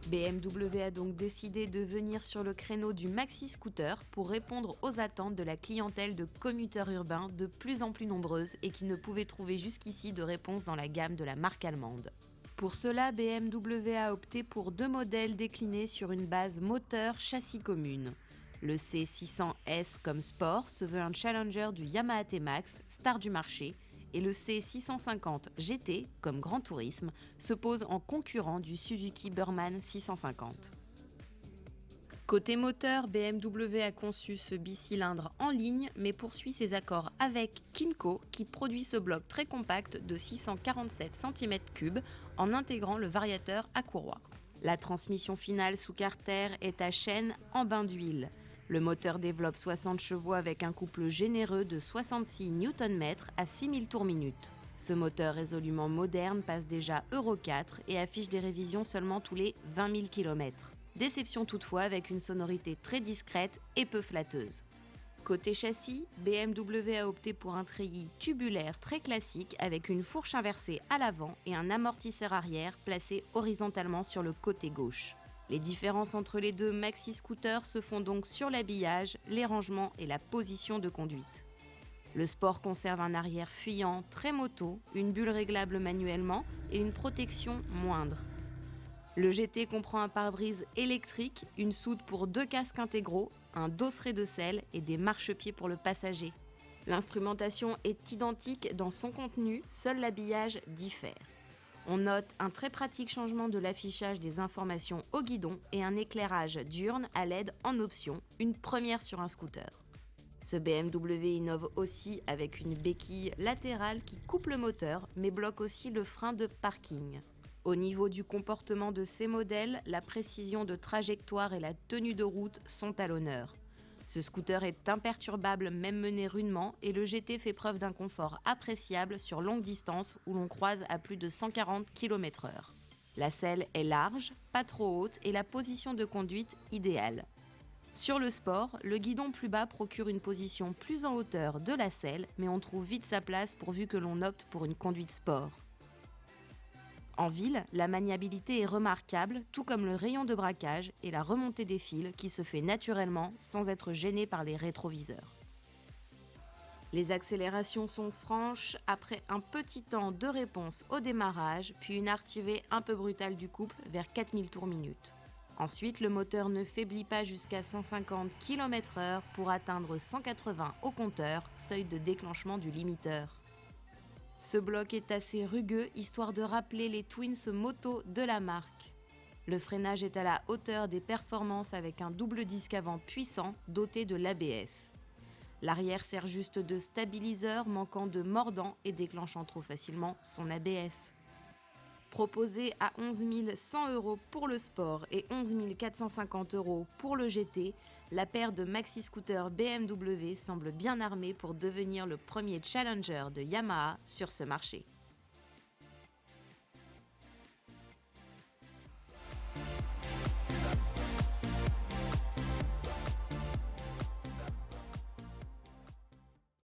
BMW a donc décidé de venir sur le créneau du maxi scooter pour répondre aux attentes de la clientèle de commuteurs urbains de plus en plus nombreuses et qui ne pouvaient trouver jusqu'ici de réponse dans la gamme de la marque allemande. Pour cela, BMW a opté pour deux modèles déclinés sur une base moteur-châssis commune. Le C600S comme sport se veut un challenger du Yamaha T-Max, star du marché, et le C650 GT, comme grand tourisme, se pose en concurrent du Suzuki Burman 650. Côté moteur, BMW a conçu ce bicylindre en ligne, mais poursuit ses accords avec Kymco, qui produit ce bloc très compact de 647 cm3 en intégrant le variateur à courroie. La transmission finale sous carter est à chaîne en bain d'huile. Le moteur développe 60 chevaux avec un couple généreux de 66 Nm à 6000 tours minute. Ce moteur résolument moderne passe déjà Euro 4 et affiche des révisions seulement tous les 20 000 km. Déception toutefois avec une sonorité très discrète et peu flatteuse. Côté châssis, BMW a opté pour un treillis tubulaire très classique avec une fourche inversée à l'avant et un amortisseur arrière placé horizontalement sur le côté gauche. Les différences entre les deux maxi-scooters se font donc sur l'habillage, les rangements et la position de conduite. Le Sport conserve un arrière fuyant très moto, une bulle réglable manuellement et une protection moindre. Le GT comprend un pare-brise électrique, une soude pour deux casques intégraux, un dosseret de selle et des marchepieds pour le passager. L'instrumentation est identique dans son contenu, seul l'habillage diffère. On note un très pratique changement de l'affichage des informations au guidon et un éclairage diurne à LED en option, une première sur un scooter. Ce BMW innove aussi avec une béquille latérale qui coupe le moteur mais bloque aussi le frein de parking. Au niveau du comportement de ces modèles, la précision de trajectoire et la tenue de route sont à l'honneur. Ce scooter est imperturbable même mené rudement et le GT fait preuve d'un confort appréciable sur longue distance où l'on croise à plus de 140 km/h. La selle est large, pas trop haute et la position de conduite idéale. Sur le Sport, le guidon plus bas procure une position plus en hauteur de la selle, mais on trouve vite sa place pourvu que l'on opte pour une conduite sport. En ville, la maniabilité est remarquable, tout comme le rayon de braquage et la remontée des fils qui se fait naturellement sans être gêné par les rétroviseurs. Les accélérations sont franches après un petit temps de réponse au démarrage, puis une arrivée un peu brutale du couple vers 4000 tours minute. Ensuite, le moteur ne faiblit pas jusqu'à 150 km/h pour atteindre 180 au compteur, seuil de déclenchement du limiteur. Ce bloc est assez rugueux, histoire de rappeler les Twins moto de la marque. Le freinage est à la hauteur des performances avec un double disque avant puissant doté de l'ABS. L'arrière sert juste de stabiliseur, manquant de mordant et déclenchant trop facilement son ABS. Proposé à 11 100 € pour le Sport et 11 450 € pour le GT, la paire de maxi-scooters BMW semble bien armée pour devenir le premier challenger de Yamaha sur ce marché.